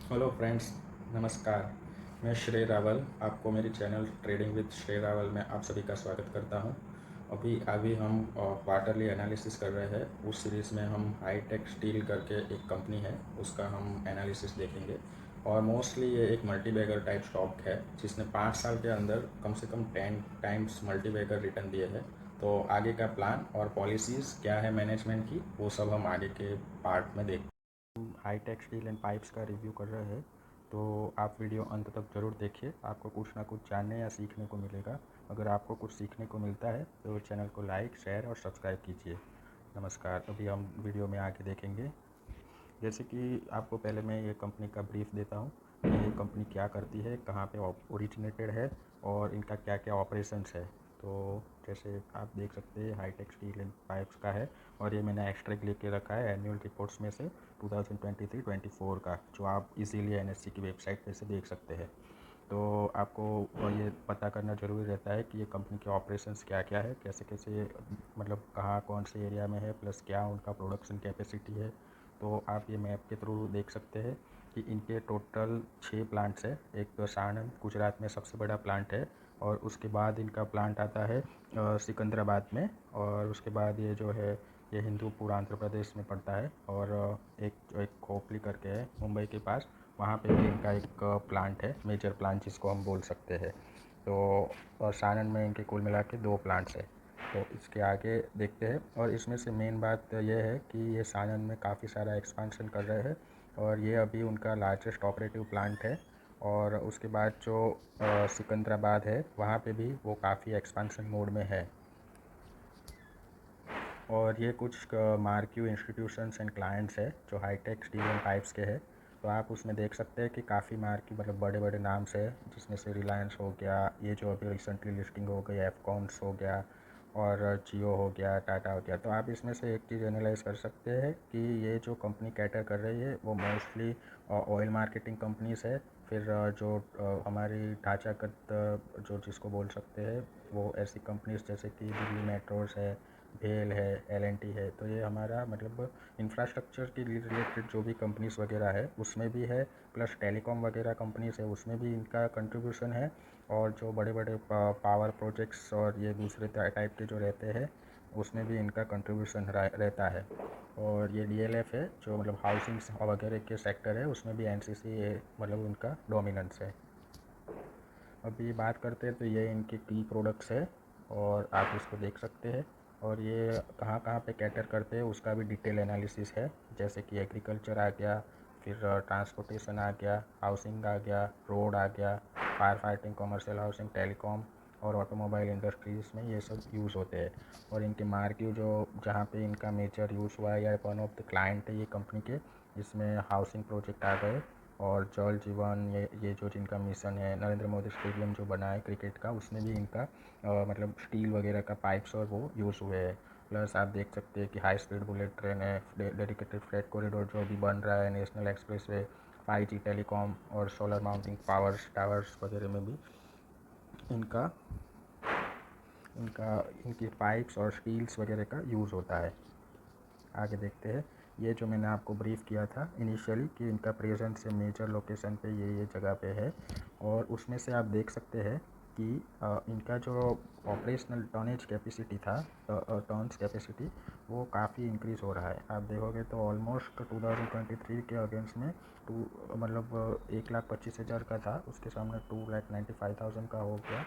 Hello friends, नमस्कार। मैं श्रेय रावल, आपको मेरी चैनल ट्रेडिंग विद श्रेय रावल में आप सभी का स्वागत करता हूं। अभी हम क्वार्टरली एनालिसिस कर रहे हैं। उस सीरीज़ में हम हाईटेक स्टील करके एक कंपनी है, उसका हम एनालिसिस देखेंगे। और मोस्टली ये एक मल्टीबैगर टाइप स्टॉक है जिसने 5 साल के अंदर कम से कम 10 टाइम्स मल्टीबैगर रिटर्न दिए हैं। तो आगे का प्लान और पॉलिसीज़ क्या है मैनेजमेंट की, वो सब हम आगे के पार्ट में देखते हैं। हाईटेक स्टील एंड पाइप्स का रिव्यू कर रहे हैं, तो आप वीडियो अंत तक ज़रूर देखिए। आपको कुछ ना कुछ जानने या सीखने को मिलेगा। अगर आपको कुछ सीखने को मिलता है तो चैनल को लाइक, शेयर और सब्सक्राइब कीजिए। नमस्कार। अभी हम वीडियो में आगे देखेंगे। जैसे कि आपको पहले मैं ये कंपनी का ब्रीफ देता हूँ कि ये कंपनी क्या करती है, कहाँ पे ओरिजिनेटेड है और इनका क्या क्या ऑपरेशंस है। तो जैसे आप देख सकते हैं हाईटेक स्टील एंड पाइप्स का है, और ये मैंने एक्सट्रैक्ट लेके रखा है एनुअल रिपोर्ट्स में से 2023-24 का, जो आप इजीली एनएससी की वेबसाइट पे से देख सकते हैं। तो आपको ये पता करना ज़रूरी रहता है कि ये कंपनी के ऑपरेशंस क्या क्या है, कैसे कैसे, मतलब कहाँ कौन से एरिया में है, प्लस क्या उनका प्रोडक्शन कैपेसिटी है। तो आप ये मैप के थ्रू देख सकते हैं कि इनके टोटल 6 प्लांट्स है। एक तो साणंद गुजरात में सबसे बड़ा प्लांट है, और उसके बाद इनका प्लांट आता है सिकंदराबाद में, और उसके बाद ये जो है ये हिंदूपुर आंध्र प्रदेश में पड़ता है, और एक खोपली करके है मुंबई के पास, वहाँ पे भी इनका एक प्लांट है, मेजर प्लांट जिसको हम बोल सकते हैं। तो साणंद में इनके कुल मिला के 2 प्लांट्स है। तो इसके आगे देखते हैं, और इसमें से मेन बात ये है कि ये साणंद में काफ़ी सारा एक्सपांशन कर रहे हैं, और ये अभी उनका लार्जेस्ट ऑपरेटिव प्लांट है। और उसके बाद जो सिकंदराबाद है, वहाँ पे भी वो काफ़ी एक्सपांशन मोड में है। और ये कुछ मार्क्यू इंस्टीट्यूशंस एंड क्लाइंट्स है जो हाईटेक स्टील एंड पाइप्स के हैं। तो आप उसमें देख सकते हैं कि काफ़ी मार्क्यू, मतलब बड़े बड़े नाम्स है, जिसमें से रिलायंस हो गया, ये जो अभी रिसेंटली लिस्टिंग हो गई एफकॉन्स हो गया, और जियो हो गया, टाटा हो गया। तो आप इसमें से एक चीज़ एनालाइज कर सकते हैं कि ये जो कंपनी कैटर कर रही है वो मोस्टली ऑयल मार्केटिंग कंपनीज है। फिर जो हमारी ढांचागत जो जिसको बोल सकते हैं, वो ऐसी कंपनीज जैसे कि दिल्ली मेट्रोस है, भेल है, एल&टी है। तो ये हमारा मतलब इंफ्रास्ट्रक्चर की रिलेटेड जो भी कंपनीज़ वगैरह है उसमें भी है, प्लस टेलीकॉम वगैरह कंपनीज़ है उसमें भी इनका कंट्रीब्यूशन है। और जो बड़े बड़े पावर प्रोजेक्ट्स और ये दूसरे टाइप के जो रहते हैं उसमें भी इनका कंट्रीब्यूशन रहता है। और ये डीएलएफ है जो मतलब हाउसिंग वगैरह के सेक्टर है, उसमें भी एनसीसी मतलब उनका डोमिनेंस है। अभी बात करते हैं तो ये इनके की प्रोडक्ट्स है, और आप इसको देख सकते हैं। और ये कहाँ कहाँ पे कैटर करते हैं उसका भी डिटेल एनालिसिस है। जैसे कि एग्रीकल्चर आ गया, फिर ट्रांसपोर्टेशन आ गया, हाउसिंग आ गया, रोड आ गया, fire fighting, commercial housing, telecom और ऑटोमोबाइल इंडस्ट्रीज़ में ये सब यूज़ होते हैं। और इनके मार्केट जो जहाँ पे इनका मेजर यूज़ हुआ है या वन ऑफ द क्लाइंट है ये कंपनी के, इसमें हाउसिंग प्रोजेक्ट आ गए, और जल जीवन, ये जो जिनका मिशन है, नरेंद्र मोदी स्टेडियम जो बना है क्रिकेट का, उसमें भी इनका मतलब स्टील वगैरह का पाइप्स और वो यूज़ हुए हैं। प्लस आप देख सकते हैं कि हाई स्पीड बुलेट ट्रेन है, डेडिकेटेड फ्रेट कॉरिडोर जो अभी बन रहा है, नेशनल एक्सप्रेसवे, 5G टेलीकॉम और सोलर माउंटिंग पावर्स टावर्स वगैरह में भी इनका इनका इनकी पाइप्स और स्टील्स वगैरह का यूज़ होता है। आगे देखते हैं। ये जो मैंने आपको ब्रीफ किया था इनिशियली कि इनका प्रेजेंस से मेजर लोकेशन पे ये जगह पे है, और उसमें से आप देख सकते हैं कि इनका जो ऑपरेशनल टनेज कैपेसिटी था, टन्स कैपेसिटी, वो काफ़ी इंक्रीज़ हो रहा है। आप देखोगे तो ऑलमोस्ट 2023 के अगेंस्ट में टू मतलब 1,25,000 का था, उसके सामने 2,95,000 का हो गया।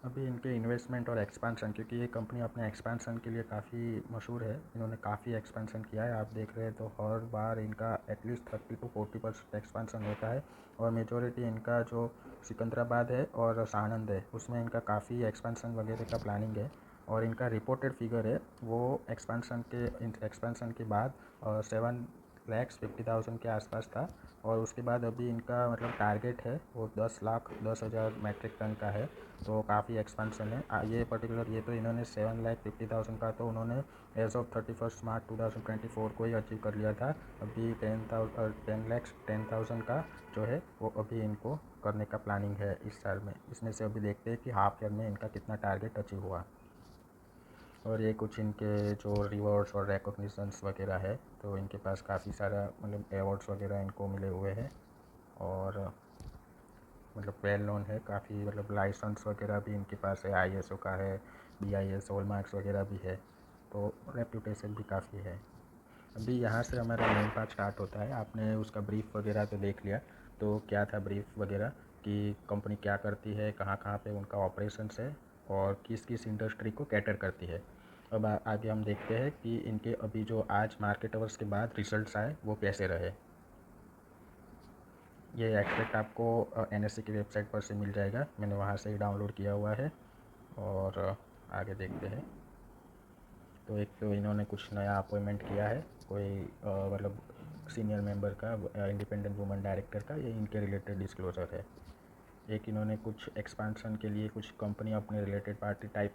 अभी इनके इन्वेस्टमेंट और एक्सपेंशन, क्योंकि ये कंपनी अपने एक्सपेंशन के लिए काफ़ी मशहूर है, इन्होंने काफ़ी एक्सपेंशन किया है। आप देख रहे हैं तो हर बार इनका एटलीस्ट 30 to 40% एक्सपेंशन होता है, और मेजॉरिटी इनका जो सिकंदराबाद है और साणंद है उसमें इनका काफ़ी एक्सपेंशन वगैरह का प्लानिंग है। और इनका रिपोर्टेड फिगर है वो एक्सपेंशन के बाद 7,50,000 के आसपास था। और उसके बाद अभी इनका मतलब टारगेट है वो 10,10,000 मैट्रिक टन का है। तो काफ़ी एक्सपेंशन है। ये पर्टिकुलर ये तो इन्होंने 7,50,000 का तो उन्होंने एज ऑफ 31 मार्च 2024 को ही अचीव कर लिया था। अभी 10,10,10,000 का जो है वो अभी इनको करने का प्लानिंग है इस साल में। इसमें से अभी देखते हैं कि हाफ ईयर में इनका कितना टारगेट अचीव हुआ। और ये कुछ इनके जो रिवॉर्ड्स और रिकॉग्निशंस वगैरह है, तो इनके पास काफ़ी सारा मतलब अवार्ड्स वगैरह इनको मिले हुए हैं और मतलब वेल नोन है काफ़ी, मतलब लाइसेंस वगैरह भी इनके पास है, ISO का है, BIS हॉलमार्क्स वगैरह भी है, तो रेप्यूटेशन भी काफ़ी है। अभी यहाँ से हमारा मेन पार्ट स्टार्ट होता है। आपने उसका ब्रीफ वगैरह तो देख लिया, तो क्या था ब्रीफ वगैरह कि कंपनी क्या करती है, कहाँ कहाँ पे उनका ऑपरेशंस है और किस किस इंडस्ट्री को कैटर करती है। अब आगे हम देखते हैं कि इनके अभी जो आज मार्केट आवर्स के बाद रिजल्ट्स आए वो कैसे रहे। ये एक्सपेक्ट आपको NSE की वेबसाइट पर से मिल जाएगा, मैंने वहाँ से ही डाउनलोड किया हुआ है। और आगे देखते हैं। तो एक तो इन्होंने कुछ नया अपॉइंटमेंट किया है, कोई मतलब सीनियर मेंबर का, इंडिपेंडेंट वुमेन डायरेक्टर का, ये इनके रिलेटेड डिस्क्लोज़र है। एक इन्होंने कुछ एक्सपांसन के लिए कुछ कंपनी अपने रिलेटेड पार्टी टाइप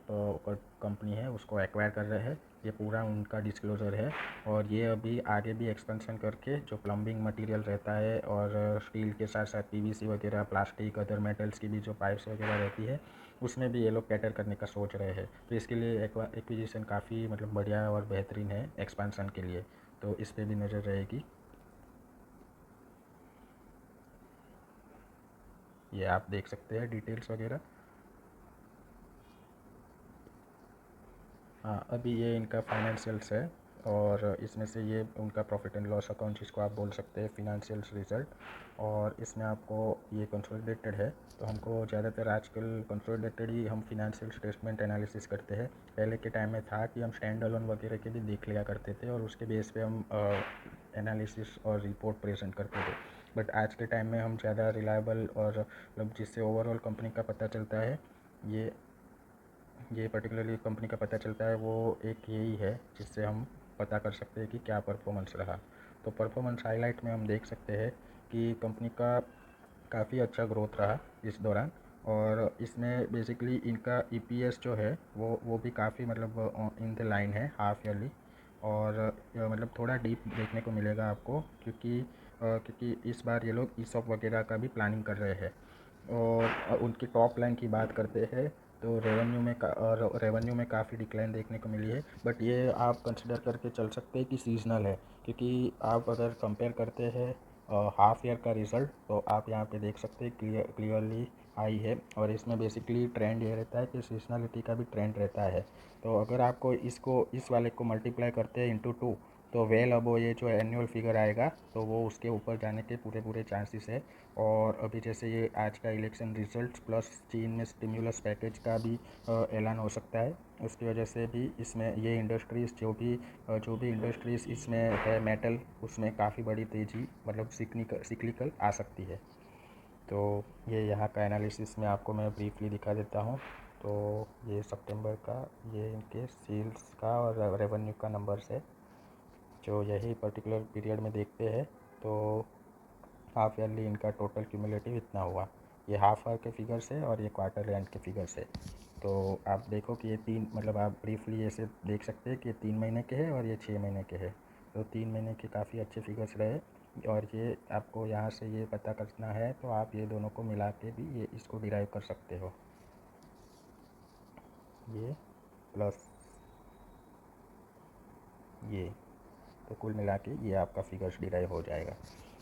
कंपनी है उसको एक्वायर कर रहे हैं, ये पूरा उनका डिस्क्लोज़र है। और ये अभी आगे भी एक्सपेंशन करके जो प्लम्बिंग मटेरियल रहता है और स्टील के साथ साथ PVC वगैरह, प्लास्टिक, अदर मेटल्स की भी जो पाइप्स वगैरह रहती है उसमें भी ये लोग कैटर करने का सोच रहे हैं। तो इसके लिए एक्विजिशन काफ़ी मतलब बढ़िया और बेहतरीन है एक्सपांसन के लिए, तो इस पर भी नज़र रहेगी। ये आप देख सकते हैं डिटेल्स वगैरह। हाँ, अभी ये इनका फाइनेंशियल्स है और इसमें से ये उनका प्रॉफिट एंड लॉस अकाउंट जिसको आप बोल सकते हैं फिनेंशियल्स रिजल्ट, और इसमें आपको ये कंसोलिडेटेड है। तो हमको ज़्यादातर आजकल कंसोलिडेटेड ही हम फिनेंशियल स्टेटमेंट एनालिसिस करते हैं। पहले के टाइम में था कि हम स्टैंड अलोन वगैरह के भी देख लिया करते थे और उसके बेस पे हम एनालिसिस और रिपोर्ट प्रेजेंट करते थे। बट आज के टाइम में हम ज़्यादा रिलायबल और मतलब जिससे ओवरऑल कंपनी का पता चलता है, ये पर्टिकुलरली कंपनी का पता चलता है, वो एक यही है जिससे हम पता कर सकते हैं कि क्या परफॉर्मेंस रहा। तो परफॉर्मेंस हाईलाइट में हम देख सकते हैं कि कंपनी का काफ़ी अच्छा ग्रोथ रहा इस दौरान। और इसमें बेसिकली इनका EPS जो है वो भी काफ़ी मतलब इन द लाइन है हाफ ईयरली। और मतलब थोड़ा डीप देखने को मिलेगा आपको, क्योंकि इस बार ये लोग ESOP वगैरह का भी प्लानिंग कर रहे हैं। और उनकी टॉप लाइन की बात करते हैं तो रेवेन्यू में काफ़ी डिक्लाइन देखने को मिली है। बट ये आप कंसिडर करके चल सकते हैं कि सीजनल है, क्योंकि आप अगर कंपेयर करते हैं हाफ ईयर का रिज़ल्ट तो आप यहाँ पे देख सकते हैं क्लियरली हाई है। और इसमें बेसिकली ट्रेंड ये रहता है कि सीजनलिटी का भी ट्रेंड रहता है। तो अगर आपको इस वाले को मल्टीप्लाई करते हैं इंटू 2, तो वेल अब ये जो एनुअल फिगर आएगा तो वो उसके ऊपर जाने के पूरे पूरे चांसेस है। और अभी जैसे ये आज का इलेक्शन रिजल्ट्स प्लस चीन में स्टिम्युलस पैकेज का भी ऐलान हो सकता है, उसकी वजह से भी इसमें ये इंडस्ट्रीज़ जो भी इंडस्ट्रीज़ इसमें है मेटल, उसमें काफ़ी बड़ी तेज़ी मतलब सिक्लिकल आ सकती है। तो ये यहाँ का एनालिसिस में आपको मैं ब्रीफली दिखा देता हूँ। तो ये सितंबर का ये इनके सेल्स का और रेवेन्यू का नंबर्स है जो यही पर्टिकुलर पीरियड में देखते हैं। तो हाफ ईयरली इनका टोटल क्यूमुलेटिव इतना हुआ। ये हाफ ईयर के फिगर्स है और ये क्वार्टर एंड के फिगर्स है। तो आप देखो कि ये तीन मतलब आप ब्रीफली ऐसे देख सकते हैं कि ये 3 महीने के हैं और ये 6 महीने के हैं। तो 3 महीने के काफ़ी अच्छे फिगर्स रहे। और ये आपको यहाँ से ये पता करना है तो आप ये दोनों को मिला के भी ये इसको डिराइव कर सकते हो, ये प्लस ये, तो कुल मिला के ये आपका फिगर्स डिराइव हो जाएगा।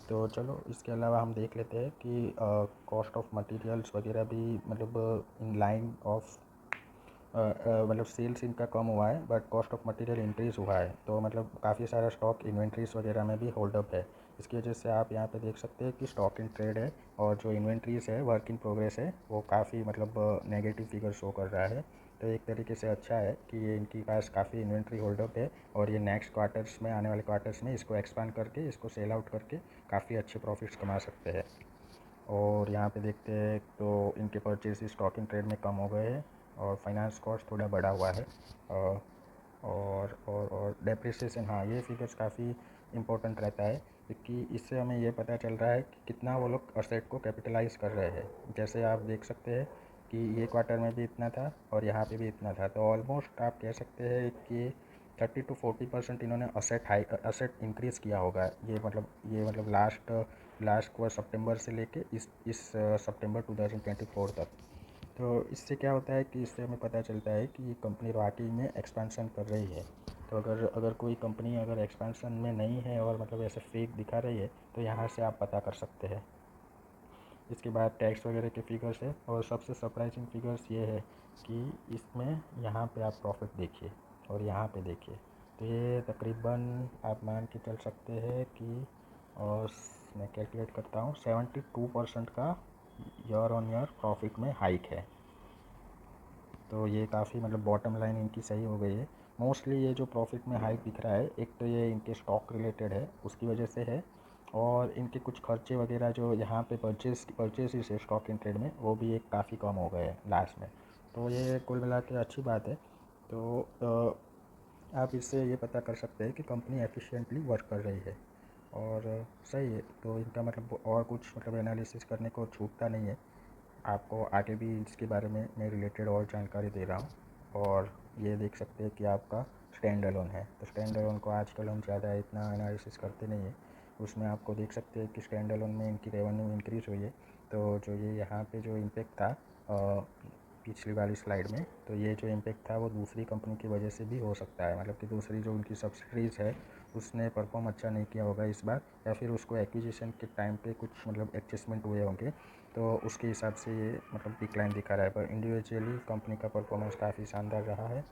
तो चलो इसके अलावा हम देख लेते हैं कि कॉस्ट ऑफ मटेरियल्स वगैरह भी मतलब इन लाइन ऑफ मतलब सेल्स इनका कम हुआ है but cost of material increase हुआ है। तो मतलब काफ़ी सारा स्टॉक इन्वेंट्रीज वगैरह में भी होल्ड अप है। इसकी वजह से आप यहाँ पे देख सकते हैं कि स्टॉक इन ट्रेड है और जो इन्वेंट्रीज है वर्क इन प्रोग्रेस है वो काफ़ी मतलब नेगेटिव फिगर शो कर रहा है। तो एक तरीके से अच्छा है कि ये इनकी पास काफ़ी इन्वेंट्री होल्ड अप है और ये नेक्स्ट क्वार्टर्स में, आने वाले क्वार्टर्स में इसको एक्सपांड करके, इसको सेल आउट करके काफ़ी अच्छे प्रॉफिट्स कमा सकते हैं। और यहाँ पे देखते हैं तो इनके परचेज स्टॉक इन ट्रेड में कम हो गए हैं और फाइनेंस कॉस्ट थोड़ा बढ़ा हुआ है। और डेप्रिसिएशन, हाँ ये फिगर्स काफ़ी इम्पोर्टेंट रहता है क्योंकि इससे हमें ये पता चल रहा है कि कितना वो लोग असेट को कैपिटलाइज कर रहे हैं। जैसे आप देख सकते हैं कि ये क्वार्टर में भी इतना था और यहाँ पे भी इतना था, तो ऑलमोस्ट आप कह सकते हैं कि 30 to 40% इन्होंने असेट इंक्रीज़ किया होगा। ये मतलब लास्ट को सितंबर से लेके इस सितंबर 2024 तक। तो इससे क्या होता है कि इससे हमें पता चलता है कि ये कंपनी वाकई में एक्सपेंशन कर रही है। तो अगर अगर कोई कंपनी अगर एक्सपेंशन में नहीं है और मतलब ऐसे फेक दिखा रही है तो यहाँ से आप पता कर सकते हैं। इसके बाद टैक्स वगैरह के फिगर्स है और सबसे सरप्राइजिंग फिगर्स ये है कि इसमें यहाँ पे आप प्रॉफिट देखिए और यहाँ पे देखिए। तो ये तकरीबन आप मान के चल सकते हैं कि और मैं कैलकुलेट करता हूँ 72% का ईयर ऑन ईयर प्रॉफिट में हाइक है। तो ये काफ़ी मतलब बॉटम लाइन इनकी सही हो गई है। मोस्टली ये जो प्रॉफिट में हाइक दिख रहा है एक तो ये इनके स्टॉक रिलेटेड है उसकी वजह से है, और इनके कुछ खर्चे वगैरह जो यहाँ पे परचेज है स्टॉक इन ट्रेड में वो भी एक काफ़ी कम हो गए हैं लास्ट में। तो ये कुल मिला के अच्छी बात है। तो आप इससे ये पता कर सकते हैं कि कंपनी एफिशिएंटली वर्क कर रही है और सही है। तो इनका मतलब और कुछ मतलब एनालिसिस करने को छूटता नहीं है। आपको आगे भी इसके बारे में मैं रिलेटेड और जानकारी दे रहा हूँ। और ये देख सकते हैं कि आपका स्टैंड अलोन है। तो स्टैंड अलोन को आजकल हम ज़्यादा इतना एनालिसिस करते नहीं है। उसमें आपको देख सकते हैं कि स्टैंड अलोन में इनकी रेवेन्यू इंक्रीज़ हुई है। तो जो ये यहाँ पे जो इम्पेक्ट था पिछली वाली स्लाइड में, तो ये जो इम्पेक्ट था वो दूसरी कंपनी की वजह से भी हो सकता है। मतलब कि दूसरी जो उनकी सब्सिडीज़ है उसने परफॉर्म अच्छा नहीं किया होगा इस बार, या फिर उसको एक्विजिशन के टाइम पे कुछ मतलब एडजस्टमेंट हुए होंगे तो उसके हिसाब से ये मतलब डिक्लाइन दिखा रहा है। पर इंडिविजुअली कंपनी का परफॉर्मेंस काफ़ी शानदार रहा है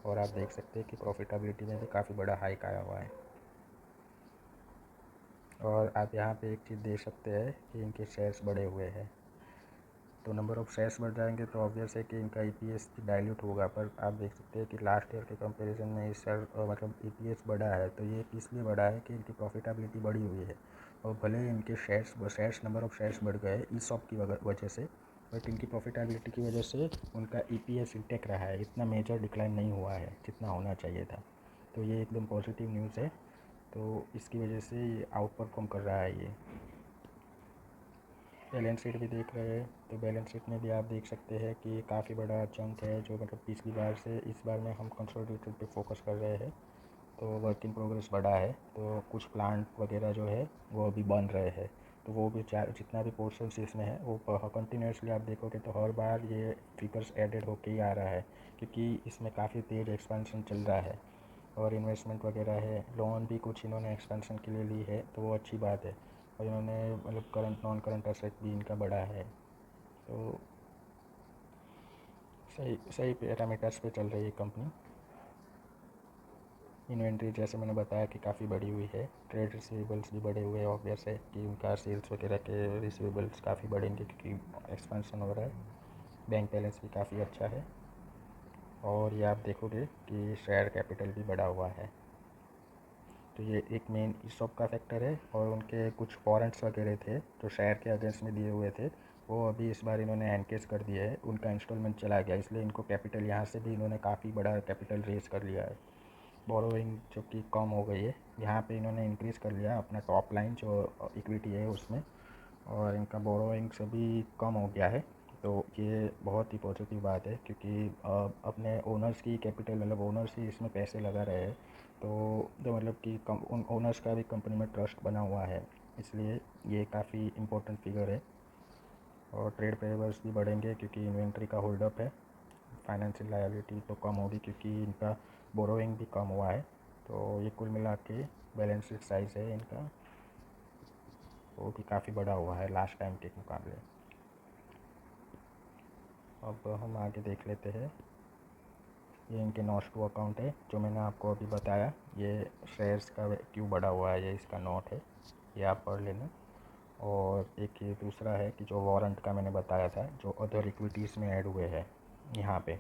और आप देख सकते हैं कि प्रॉफिटेबिलिटी में भी काफ़ी बड़ा हाइक आया हुआ है। और आप यहाँ पे एक चीज़ देख सकते हैं कि इनके शेयर्स बढ़े हुए हैं। तो नंबर ऑफ़ शेयर्स बढ़ जाएंगे तो ऑब्वियस है कि इनका ईपीएस डाइल्यूट होगा। पर आप देख सकते हैं कि लास्ट ईयर के कंपैरिजन में इस साल मतलब ईपीएस बढ़ा है। तो ये इसलिए बढ़ा है कि इनकी प्रॉफिटेबिलिटी बढ़ी हुई है। और भले ही इनके शेयर्स नंबर ऑफ़ शेयर्स बढ़ गए ईसॉप की वजह से, बट इनकी प्रॉफिटेबिलिटी की वजह से उनका ईपीएस इंटेक रहा है। इतना मेजर डिक्लाइन नहीं हुआ है जितना होना चाहिए था। तो ये एकदम पॉजिटिव न्यूज़ है। तो इसकी वजह से ये आउट परफॉर्म कर रहा है। ये बैलेंस शीट भी देख रहे हैं तो बैलेंस शीट में भी आप देख सकते हैं कि काफ़ी बड़ा चंक है जो मतलब पिछली बार से इस बार में हम कंसोलिडेटेड पे फोकस कर रहे हैं। तो वर्क इन प्रोग्रेस बढ़ा है। तो कुछ प्लांट वगैरह जो है वो अभी बन रहे हैं। तो वो भी जितना भी पोर्शन इसमें है वो कंटिन्यूसली आप देखोगे तो हर बार ये फिगर्स एडेड होके ही आ रहा है, क्योंकि इसमें काफ़ी तेज़ एक्सपेंशन चल रहा है। और इन्वेस्टमेंट वगैरह है, लोन भी कुछ इन्होंने एक्सपेंशन के लिए ली है तो वो अच्छी बात है। और इन्होंने मतलब करंट नॉन करंट एसेट भी इनका बढ़ा है। तो सही सही पैरामीटर्स पे चल रही है कंपनी। इन्वेंट्री जैसे मैंने बताया कि काफ़ी बढ़ी हुई है। ट्रेड रिसीवेबल्स भी बढ़े हुए हैं। ऑब्वियस है कि उनका सेल्स वगैरह के रिसीवेबल्स काफ़ी बढ़ेंगे क्योंकि एक्सपेंशन हो रहा है। बैंक बैलेंस भी काफ़ी अच्छा है। और ये आप देखोगे कि शेयर कैपिटल भी बढ़ा हुआ है। तो ये एक मेन ईसॉप का फैक्टर है। और उनके कुछ वारंट्स वगैरह थे जो शेयर के अगेंस्ट में दिए हुए थे वो अभी इस बार इन्होंने एनकेस कर दिए है। उनका इंस्टॉलमेंट चला गया, इसलिए इनको कैपिटल यहाँ से भी इन्होंने काफ़ी बड़ा कैपिटल रेज कर लिया है। बोरोइंग जो कि कम हो गई है, यहाँ पे इन्होंने इंक्रीज़ कर लिया अपना टॉप लाइन जो इक्विटी है उसमें, और इनका बोरोइंग्स अभी कम हो गया है। तो ये बहुत ही पॉजिटिव बात है क्योंकि अपने ओनर्स की कैपिटल मतलब ओनर्स ही इसमें पैसे लगा रहे हैं। तो मतलब कि उन ओनर्स का भी कंपनी में ट्रस्ट बना हुआ है, इसलिए ये काफ़ी इम्पोर्टेंट फिगर है। और ट्रेड पेबल्स भी बढ़ेंगे क्योंकि इन्वेंट्री का होल्डअप है। फाइनेंशियल लायबिलिटी तो कम होगी क्योंकि इनका बोरोइंग भी कम हुआ है। तो ये कुल मिला के बैलेंस शीट साइज़ है इनका वो भी काफ़ी बड़ा हुआ है लास्ट टाइम के मुकाबले। अब हम आगे देख लेते हैं। ये इनके नोट्स टू अकाउंट है जो मैंने आपको अभी बताया। ये शेयर्स का क्यों बढ़ा हुआ है ये इसका नोट है, ये आप पढ़ लेना। और एक ये दूसरा है कि जो वारंट का मैंने बताया था जो अदर इक्विटीज़ में ऐड हुए हैं यहाँ पे,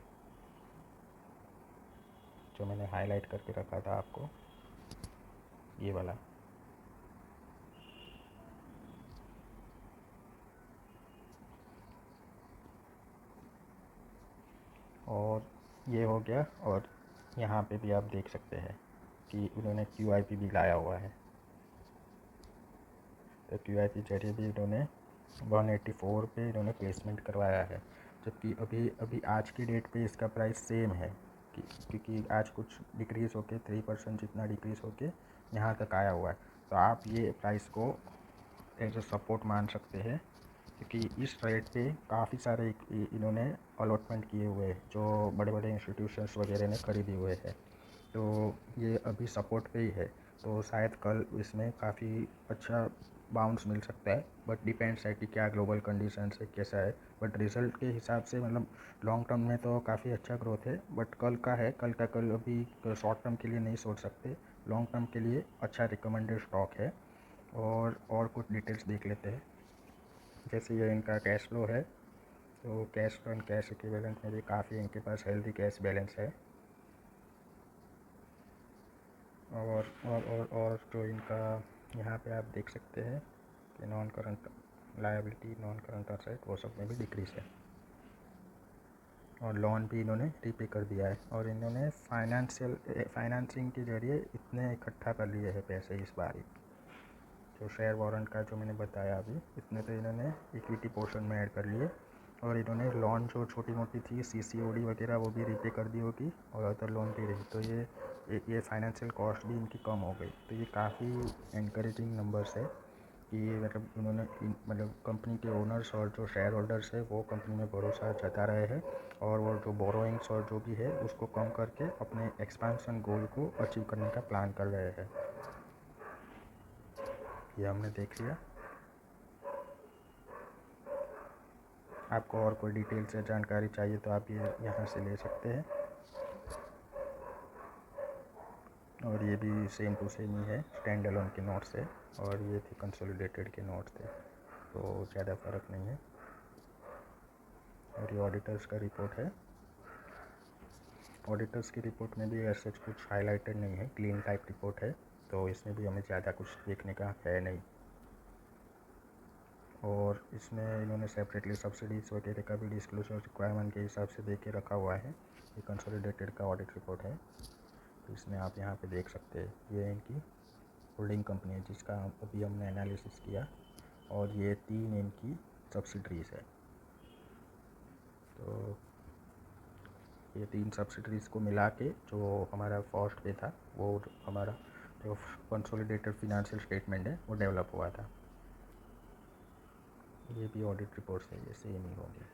जो मैंने हाईलाइट करके रखा था आपको, ये वाला। और ये हो गया। और यहाँ पे भी आप देख सकते हैं कि उन्होंने QIP भी लाया हुआ है। तो QIP जरिए भी इन्होंने 184 पे इन्होंने प्लेसमेंट करवाया है। जबकि अभी अभी आज की डेट पे इसका प्राइस सेम है क्योंकि आज कुछ डिक्रीज़ होके 3% जितना डिक्रीज़ होके यहाँ तक आया हुआ है। तो आप ये प्राइस को एज ए सपोर्ट मान सकते हैं क्योंकि इस रेट पे काफ़ी सारे इन्होंने अलॉटमेंट किए हुए हैं, जो बड़े बड़े इंस्टीट्यूशंस वगैरह ने खरीदे हुए हैं। तो ये अभी सपोर्ट पे ही है, तो शायद कल इसमें काफ़ी अच्छा बाउंस मिल सकता है, बट डिपेंड्स है कि क्या ग्लोबल कंडीशंस है, कैसा है। बट रिज़ल्ट के हिसाब से मतलब लॉन्ग टर्म में तो काफ़ी अच्छा ग्रोथ है, बट कल का है, कल का कल अभी शॉर्ट टर्म के लिए नहीं सोच सकते, लॉन्ग टर्म के लिए अच्छा रिकमेंडेड स्टॉक है। और कुछ डिटेल्स देख लेते हैं। जैसे ये इनका कैश फ्लो है, तो cash flow and cash equivalent में भी काफ़ी इनके पास हेल्दी कैश बैलेंस है। और जो इनका यहाँ पे आप देख सकते हैं कि non current liability, non current asset, वो सब में भी डिक्रीज़ है। और लोन भी इन्होंने रीपे कर दिया है। और इन्होंने फाइनेंसिंग के ज़रिए इतने इकट्ठा कर लिए हैं पैसे इस बार ही। जो शेयर वारंट का जो मैंने बताया अभी, इतने तो इन्होंने इक्विटी पोर्शन में ऐड कर लिए। और इन्होंने लोन जो छोटी मोटी थी CCOD वगैरह वो भी रीपे कर दी होगी, और अदर लोन भी रही, तो ये फाइनेंशियल कॉस्ट भी इनकी कम हो गई। तो ये काफ़ी इनकरेजिंग नंबर्स है कि मतलब उन्होंने मतलब कंपनी के ओनर्स और जो शेयर होल्डर्स है वो कंपनी में भरोसा जता रहे हैं, और वो जो बोरोइंग्स और जो भी है उसको कम करके अपने एक्सपेंशन गोल को अचीव करने का प्लान कर रहे हैं। ये हमने देख लिया। आपको और कोई डिटेल्स या जानकारी चाहिए तो आप ये यहाँ से ले सकते हैं। और ये भी सेम टू सेम ही है, स्टैंड अलोन के नोट्स है, और ये थे कंसोलिडेटेड के नोट्स थे, तो ज़्यादा फ़र्क नहीं है। और ये ऑडिटर्स का रिपोर्ट है। ऑडिटर्स की रिपोर्ट में भी ऐसे कुछ हाईलाइटेड नहीं है, क्लीन टाइप रिपोर्ट है, तो इसमें भी हमें ज़्यादा कुछ देखने का है नहीं। और इसमें इन्होंने सेपरेटली सब्सिडीज़ वगैरह का भी डिस्क्लोजर रिक्वायरमेंट के हिसाब से दे के रखा हुआ है। ये कंसोलिडेटेड का ऑडिट रिपोर्ट है, तो इसमें आप यहाँ पे देख सकते हैं। ये इनकी होल्डिंग कंपनी है जिसका अभी हमने एनालिसिस किया, और ये 3 इनकी सब्सिडरीज़ है। तो ये 3 सब्सिडरीज़ को मिला के जो हमारा फर्स्ट पे था, वो हमारा जो कंसोलिडेटेड फिनेंशियल स्टेटमेंट है वो डेवलप हुआ था। ये भी ऑडिट रिपोर्ट है, ये सेम ही होंगे।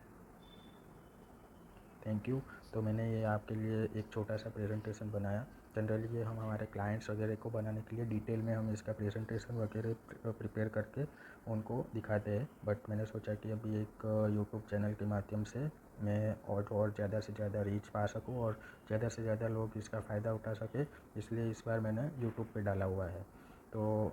Thank you. तो मैंने ये आपके लिए एक छोटा सा प्रेजेंटेशन बनाया। जनरली ये हम हमारे क्लाइंट्स वगैरह को बनाने के लिए डिटेल में हम इसका प्रेजेंटेशन वगैरह प्रिपेयर करके उनको दिखाते हैं, बट मैंने सोचा कि अभी एक यूट्यूब चैनल के माध्यम से मैं और ज़्यादा से ज़्यादा रीच पा सकूं और ज़्यादा से ज़्यादा लोग इसका फ़ायदा उठा सके, इसलिए इस बार मैंने यूट्यूब पे डाला हुआ है। तो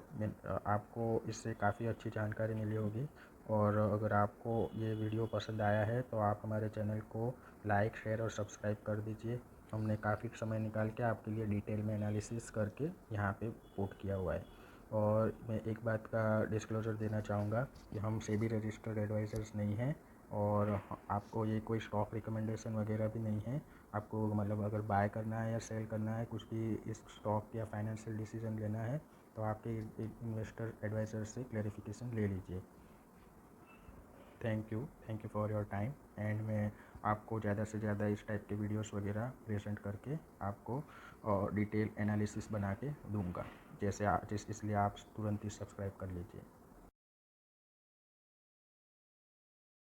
आपको इससे काफ़ी अच्छी जानकारी मिली होगी। और अगर आपको ये वीडियो पसंद आया है तो आप हमारे चैनल को लाइक, शेयर और सब्सक्राइब कर दीजिए। हमने काफ़ी समय निकाल के आपके लिए डिटेल में एनालिसिस करके यहाँ पे पुट किया हुआ है। और मैं एक बात का डिस्क्लोज़र देना चाहूँगा कि हम सेबी रजिस्टर्ड एडवाइज़र्स नहीं हैं, और आपको ये कोई स्टॉक रिकमेंडेशन वगैरह भी नहीं है। आपको मतलब अगर बाय करना है या सेल करना है, कुछ भी इस स्टॉक या फाइनेंशियल डिसीजन लेना है, तो आपके इन्वेस्टर एडवाइज़र से क्लैरिफिकेशन ले लीजिए। Thank you for your time. And मैं आपको ज़्यादा से ज़्यादा इस टाइप के वीडियोस वगैरह प्रेजेंट करके आपको डिटेल एनालिसिस बना के दूंगा, जैसे इसलिए आप तुरंत ही सब्सक्राइब कर लीजिए।